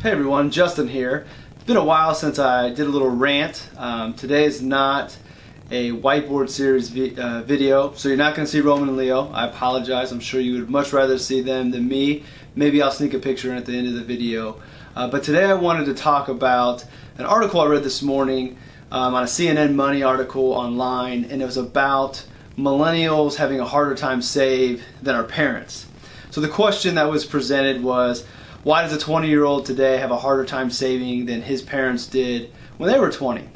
Hey everyone, Justin here. It's been a while since I did a little rant. Today is not a whiteboard series video, so you're not going to see Roman and Leo. I apologize. I'm sure you would much rather see them than me. Maybe I'll sneak a picture in at the end of the video. But today I wanted to talk about an article I read this morning on a CNN Money article online, and it was about millennials having a harder time save than our parents. So the question that was presented was, why does a 20-year-old today have a harder time saving than his parents did when they were 20?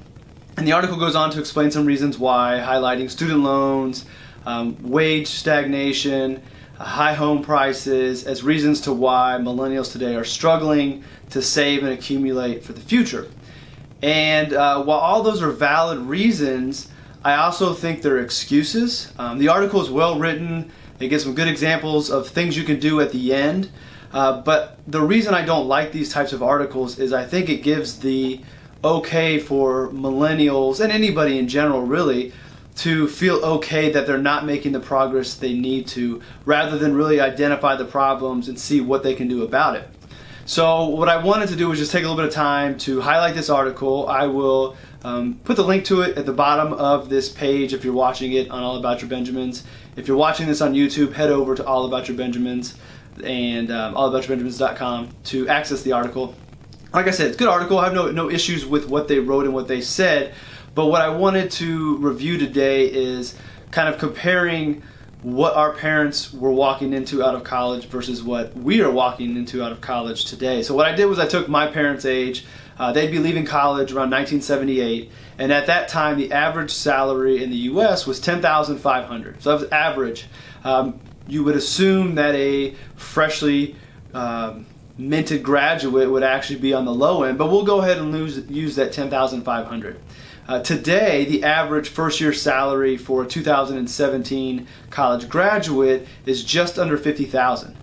And the article goes on to explain some reasons why, highlighting student loans, wage stagnation, high home prices as reasons to why millennials today are struggling to save and accumulate for the future. And while all those are valid reasons, I also think they're excuses. The article is well written. It gives some good examples of things you can do at the end. But the reason I don't like these types of articles is I think it gives the okay for millennials and anybody in general really to feel okay that they're not making the progress they need to, rather than really identify the problems and see what they can do about it. So what I wanted to do was just take a little bit of time to highlight this article. I will put the link to it at the bottom of this page if you're watching it on All About Your Benjamins. If you're watching this on YouTube, head over to All About Your Benjamins and allaboutyourbenjamins.com to access the article. Like I said, it's a good article. I have no issues with what they wrote and what they said, but what I wanted to review today is kind of comparing what our parents were walking into out of college versus what we are walking into out of college today. So what I did was I took my parents' age. They'd be leaving college around 1978, and at that time the average salary in the U.S. was $10,500. So that was average. You would assume that a freshly minted graduate would actually be on the low end, but we'll go ahead and use that $10,500. Today, the average first-year salary for a 2017 college graduate is just under $50,000.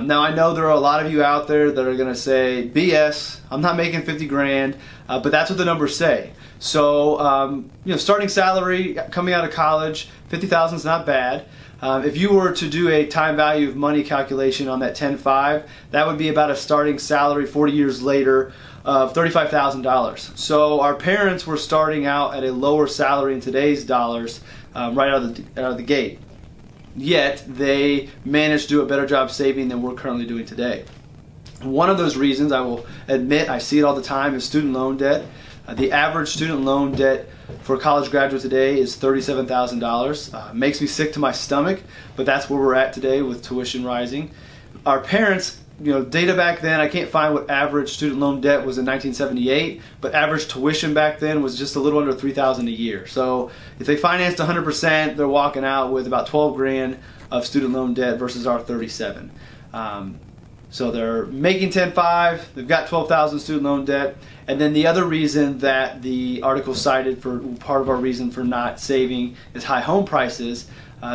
Now, I know there are a lot of you out there that are going to say, BS, I'm not making 50 grand, but that's what the numbers say. So, starting salary coming out of college, $50,000 is not bad. If you were to do a time value of money calculation on that 10.5, that would be about a starting salary 40 years later of $35,000. So our parents were starting out at a lower salary in today's dollars right out of the gate. Yet they managed to do a better job saving than we're currently doing today. One of those reasons, I will admit, I see it all the time, is student loan debt. The average student loan debt for a college graduate today is $37,000. Makes me sick to my stomach, but that's where we're at today with tuition rising. Our parents, data back then, I can't find what average student loan debt was in 1978, but average tuition back then was just a little under $3,000 a year. So if they financed 100%, they're walking out with about 12 grand of student loan debt versus our 37. So they're making 10.5, they've got 12,000 student loan debt, and then the other reason that the article cited for part of our reason for not saving is high home prices.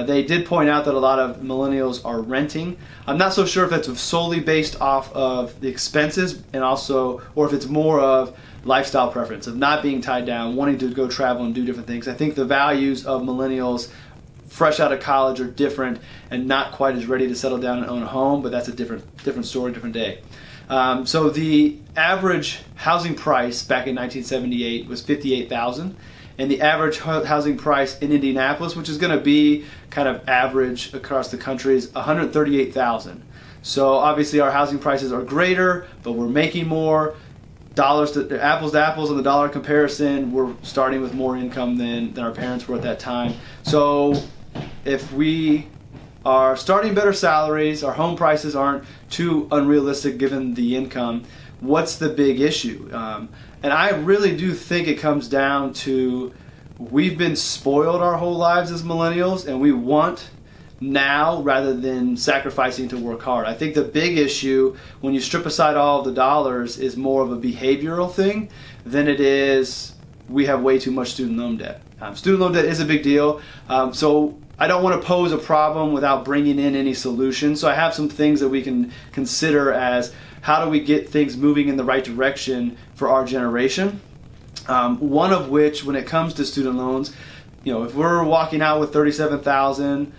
They did point out that a lot of millennials are renting. I'm not so sure if that's solely based off of the expenses and also, or if it's more of lifestyle preference, of not being tied down, wanting to go travel and do different things. I think the values of millennials fresh out of college are different and not quite as ready to settle down and own a home, but that's a different story, different day. So the average housing price back in 1978 was $58,000, and the average housing price in Indianapolis, which is going to be kind of average across the country, is $138,000. So obviously our housing prices are greater, but we're making more. Apples to apples on the dollar comparison, we're starting with more income than our parents were at that time. So if we are starting better salaries, our home prices aren't too unrealistic given the income, what's the big issue? And I really do think it comes down to we've been spoiled our whole lives as millennials, and we want now rather than sacrificing to work hard. I think the big issue when you strip aside all of the dollars is more of a behavioral thing than it is we have way too much student loan debt. Student loan debt is a big deal, so I don't want to pose a problem without bringing in any solutions. So I have some things that we can consider as how do we get things moving in the right direction for our generation. One of which, when it comes to student loans, if we're walking out with $37,000,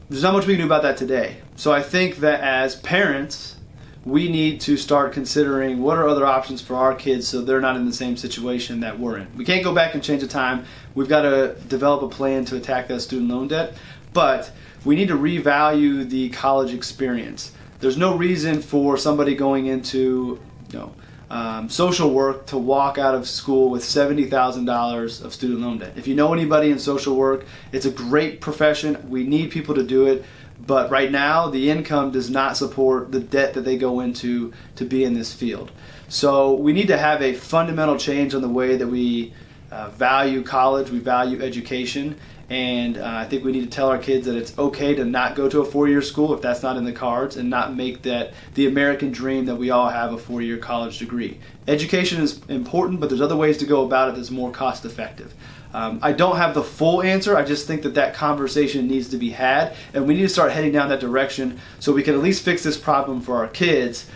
there's not much we can do about that today. So I think that as parents, we need to start considering what are other options for our kids so they're not in the same situation that we're in. We can't go back and change the time. We've got to develop a plan to attack that student loan debt, but we need to revalue the college experience. There's no reason for somebody going into social work to walk out of school with $70,000 of student loan debt. If you know anybody in social work, it's a great profession. We need people to do it. But right now, the income does not support the debt that they go into to be in this field. So we need to have a fundamental change on the way that we value college, we value education, and I think we need to tell our kids that it's okay to not go to a four-year school if that's not in the cards, and not make that the American dream that we all have a four-year college degree. Education is important, but there's other ways to go about it that's more cost-effective. I don't have the full answer. I just think that that conversation needs to be had, and we need to start heading down that direction so we can at least fix this problem for our kids.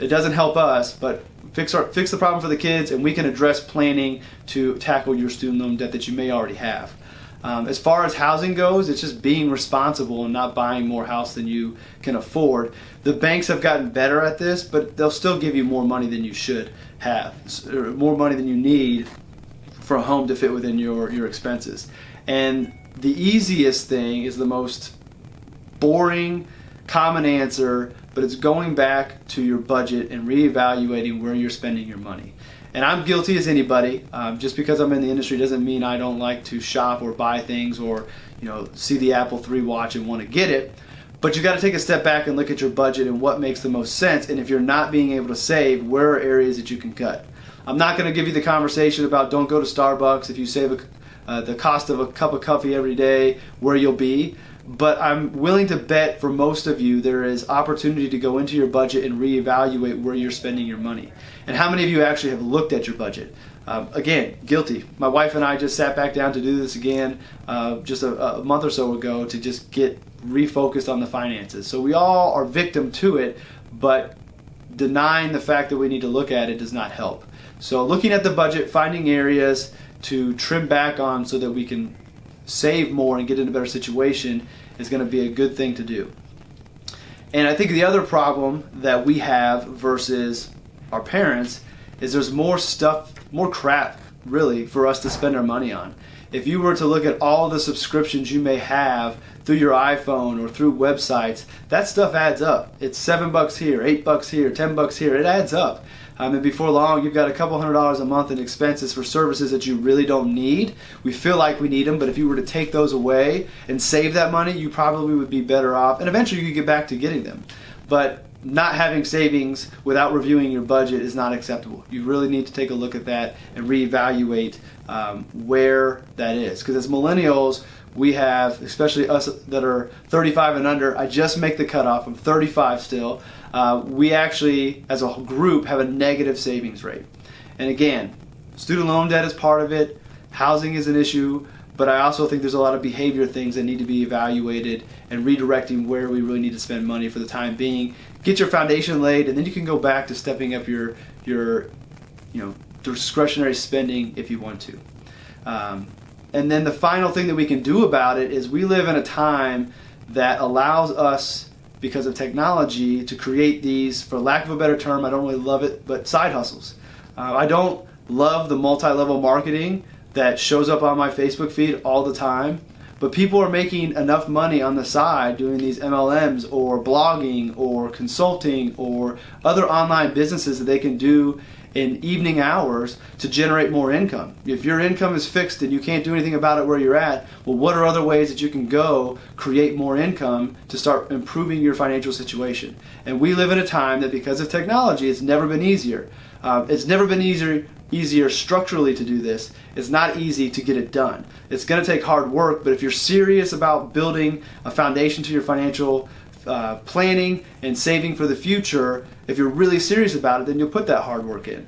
It doesn't help us, but fix the problem for the kids, and we can address planning to tackle your student loan debt that you may already have. As far as housing goes, it's just being responsible and not buying more house than you can afford. The banks have gotten better at this, but they'll still give you more money than you should have, or more money than you need for a home to fit within your expenses. And the easiest thing is the most boring, common answer, but it's going back to your budget and reevaluating where you're spending your money. And I'm guilty as anybody. Just because I'm in the industry doesn't mean I don't like to shop or buy things or see the Apple III watch and want to get it. But you got to take a step back and look at your budget and what makes the most sense. And if you're not being able to save, where are areas that you can cut? I'm not going to give you the conversation about don't go to Starbucks. If you save the cost of a cup of coffee every day, where you'll be. But I'm willing to bet for most of you there is opportunity to go into your budget and reevaluate where you're spending your money. And how many of you actually have looked at your budget? Again, guilty. My wife and I just sat back down to do this again just a month or so ago to just get refocused on the finances. So we all are victim to it, but denying the fact that we need to look at it does not help. So looking at the budget, finding areas to trim back on so that we can save more and get in a better situation is going to be a good thing to do. And I think the other problem that we have versus our parents is there's more stuff, more crap really for us to spend our money on. If you were to look at all the subscriptions you may have through your iPhone or through websites, that stuff adds up. It's $7 here, $8 here, $10 here. It adds up. And before long, you've got a couple $100s a month in expenses for services that you really don't need. We feel like we need them, but if you were to take those away and save that money, you probably would be better off. And eventually you could get back to getting them. But not having savings without reviewing your budget is not acceptable. You really need to take a look at that and reevaluate where that is. Because as millennials, we have, especially us that are 35 and under, I just make the cutoff, I'm 35 still, we actually, as a group, have a negative savings rate. And again, student loan debt is part of it, housing is an issue, but I also think there's a lot of behavior things that need to be evaluated and redirecting where we really need to spend money for the time being. Get your foundation laid, and then you can go back to stepping up your discretionary spending if you want to. And then the final thing that we can do about it is we live in a time that allows us, because of technology, to create these, for lack of a better term, I don't really love it, but side hustles. I don't love the multi-level marketing that shows up on my Facebook feed all the time, but people are making enough money on the side doing these MLMs or blogging or consulting or other online businesses that they can do in evening hours to generate more income. If your income is fixed and you can't do anything about it where you're at, well, what are other ways that you can go create more income to start improving your financial situation? And we live in a time that because of technology, it's never been easier. It's never been easier structurally to do this. It's not easy to get it done. It's going to take hard work, but if you're serious about building a foundation to your financial planning and saving for the future, if you're really serious about it, then you'll put that hard work in.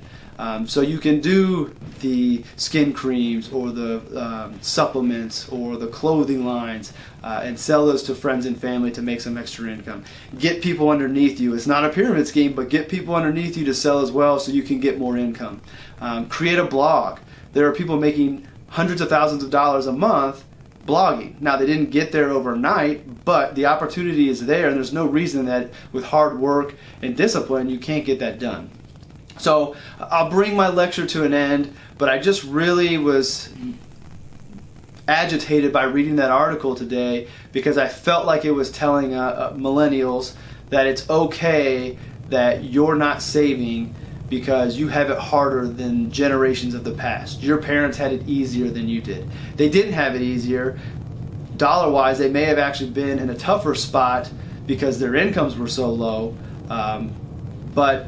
So you can do the skin creams or the supplements or the clothing lines and sell those to friends and family to make some extra income. Get people underneath you. It's not a pyramid scheme, but get people underneath you to sell as well so you can get more income. Create a blog. There are people making hundreds of thousands of dollars a month, blogging. Now, they didn't get there overnight, but the opportunity is there, and there's no reason that with hard work and discipline you can't get that done. So I'll bring my lecture to an end, but I just really was agitated by reading that article today because I felt like it was telling millennials that it's okay that you're not saving because you have it harder than generations of the past. Your parents had it easier than you did. They didn't have it easier. Dollar-wise, they may have actually been in a tougher spot because their incomes were so low, but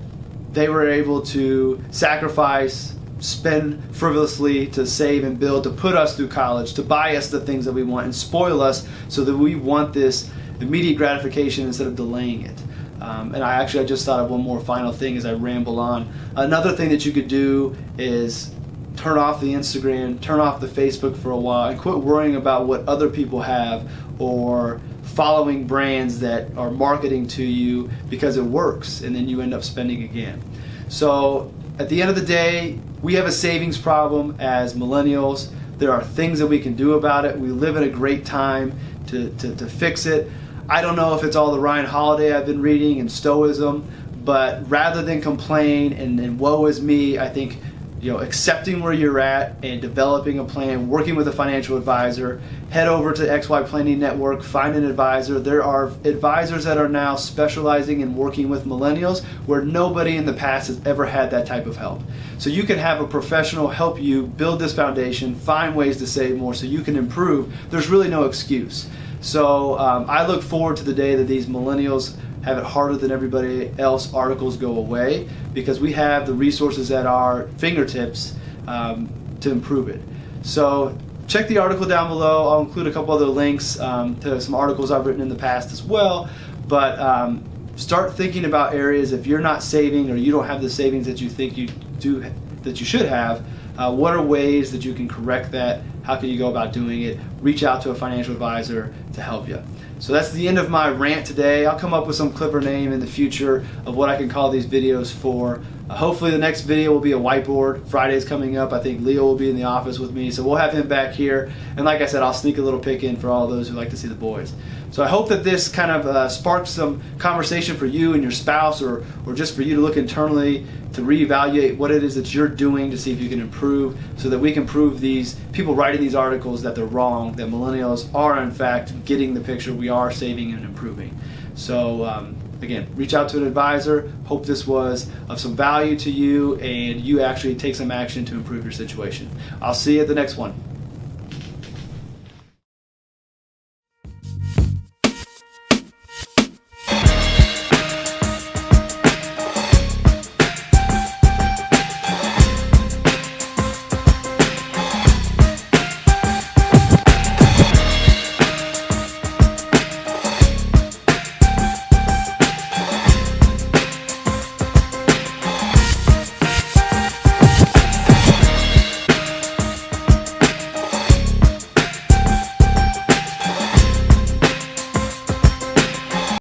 they were able to sacrifice, spend frivolously to save and build, to put us through college, to buy us the things that we want and spoil us so that we want this immediate gratification instead of delaying it. And I just thought of one more final thing as I ramble on. Another thing that you could do is turn off the Instagram, turn off the Facebook for a while, and quit worrying about what other people have or following brands that are marketing to you because it works, and then you end up spending again. So at the end of the day, we have a savings problem as millennials. There are things that we can do about it. We live in a great time to fix it. I don't know if it's all the Ryan Holiday I've been reading and stoicism, but rather than complain and woe is me, I think accepting where you're at and developing a plan, working with a financial advisor, head over to XY Planning Network, find an advisor. There are advisors that are now specializing in working with millennials where nobody in the past has ever had that type of help. So you can have a professional help you build this foundation, find ways to save more so you can improve. There's really no excuse. So I look forward to the day that these millennials have it harder than everybody else articles go away, because we have the resources at our fingertips to improve it. So check the article down below. I'll include a couple other links to some articles I've written in the past as well. But start thinking about areas if you're not saving or you don't have the savings that you think you do, that you should have. What are ways that you can correct that? How can you go about doing it? Reach out to a financial advisor to help you. So that's the end of my rant today. I'll come up with some clever name in the future of what I can call these videos for. Hopefully the next video will be a whiteboard. Friday's coming up. I think Leo will be in the office with me, so we'll have him back here. And like I said, I'll sneak a little pick in for all those who like to see the boys. So I hope that this kind of sparks some conversation for you and your spouse, or just for you to look internally to reevaluate what it is that you're doing to see if you can improve, so that we can prove these people writing these articles that they're wrong, that millennials are in fact getting the picture. We are saving and improving. So again, reach out to an advisor. Hope this was of some value to you and you actually take some action to improve your situation. I'll see you at the next one.